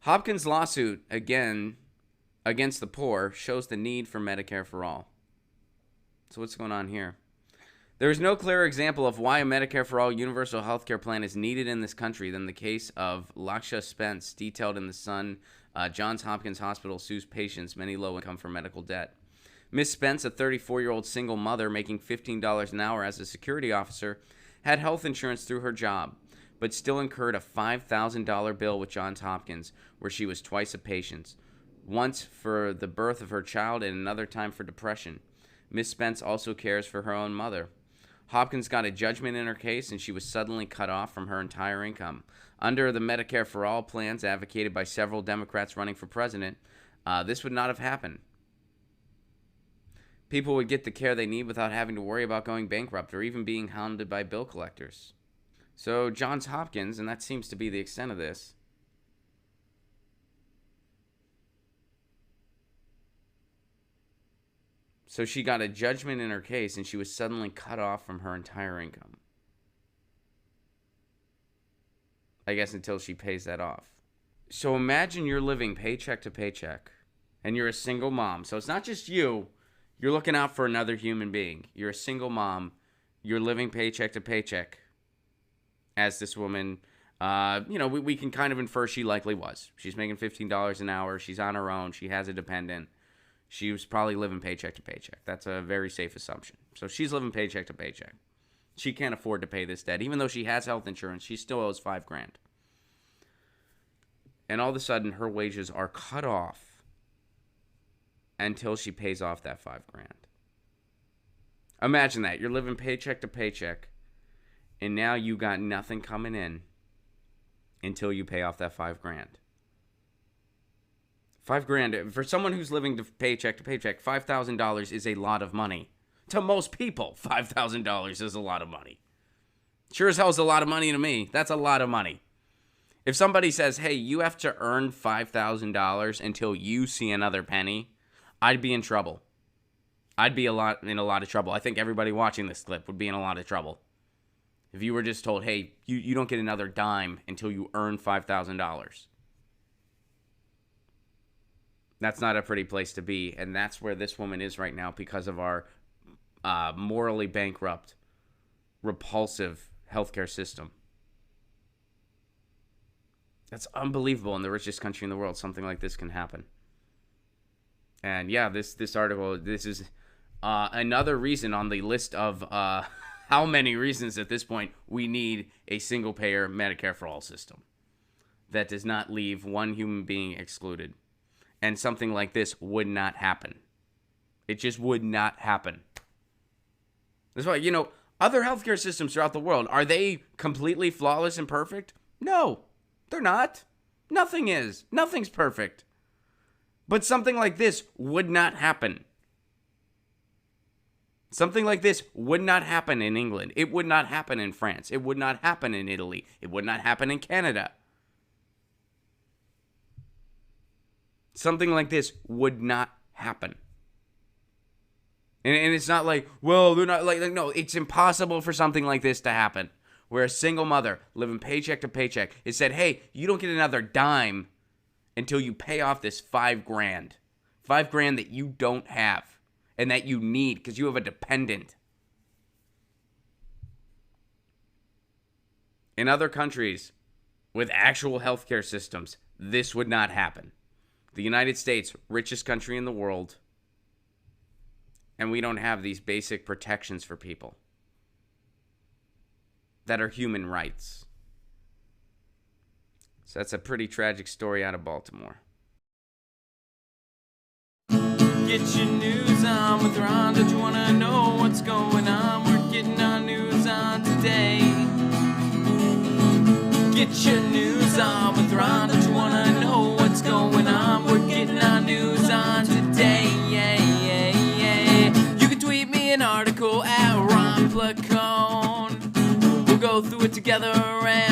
Hopkins' lawsuit, again, against the poor shows the need for Medicare for all. So what's going on here? There is no clearer example of why a Medicare for all universal health care plan is needed in this country than the case of Laksha Spence, detailed in The Sun. Johns Hopkins Hospital sues patients, many low income, for medical debt. Miss Spence, a 34-year-old single mother making $15 an hour as a security officer, had health insurance through her job, but still incurred a $5,000 bill with Johns Hopkins, where she was twice a patient, once for the birth of her child and another time for depression. Miss Spence also cares for her own mother. Hopkins got a judgment in her case, and she was suddenly cut off from her entire income. Under the Medicare for All plans advocated by several Democrats running for president, this would not have happened. People would get the care they need without having to worry about going bankrupt or even being hounded by bill collectors. So Johns Hopkins, and that seems to be the extent of this, so she got a judgment in her case, and she was suddenly cut off from her entire income. I guess until she pays that off. So imagine you're living paycheck to paycheck, and you're a single mom. So it's not just you. You're looking out for another human being. You're a single mom. You're living paycheck to paycheck. As this woman, we can kind of infer she likely was. She's making $15 an hour. She's on her own. She has a dependent. She was probably living paycheck to paycheck. That's a very safe assumption. So she's living paycheck to paycheck. She can't afford to pay this debt. Even though she has health insurance, she still owes $5,000. And all of a sudden, her wages are cut off until she pays off that $5,000. Imagine that. You're living paycheck to paycheck, and now you got nothing coming in until you pay off that $5,000. $5,000 for someone who's living to paycheck to paycheck. $5,000 is a lot of money. To most people, $5,000 is a lot of money. Sure as hell is a lot of money to me. That's a lot of money. If somebody says, "Hey, you have to earn $5,000 until you see another penny," I'd be in trouble. I'd be in a lot of trouble. I think everybody watching this clip would be in a lot of trouble if you were just told, "Hey, you don't get another dime until you earn $5,000." That's not a pretty place to be, and that's where this woman is right now because of our morally bankrupt, repulsive healthcare system. That's unbelievable. In the richest country in the world, something like this can happen. And yeah, this article, this is another reason on the list of how many reasons at this point we need a single-payer Medicare for all system that does not leave one human being excluded. And something like this would not happen. It just would not happen. That's why, other healthcare systems throughout the world, are they completely flawless and perfect? No, they're not. Nothing is. Nothing's perfect. But something like this would not happen. Something like this would not happen in England. It would not happen in France. It would not happen in Italy. It would not happen in Canada. Something like this would not happen. And it's not like, well, they're not like, no, it's impossible for something like this to happen. Where a single mother living paycheck to paycheck is said, "Hey, you don't get another dime until you pay off this $5,000. $5,000 that you don't have and that you need because you have a dependent." In other countries with actual healthcare systems, this would not happen. The United States, richest country in the world, and we don't have these basic protections for people that are human rights. So that's a pretty tragic story out of Baltimore. Get your news on with Ron. Don't you want to know what's going on? We're getting our news on today. Get your news on with Ron. Don't you want to know what's going on? We're getting our news on today. You can tweet me an article at Ron Placone. We'll go through it together and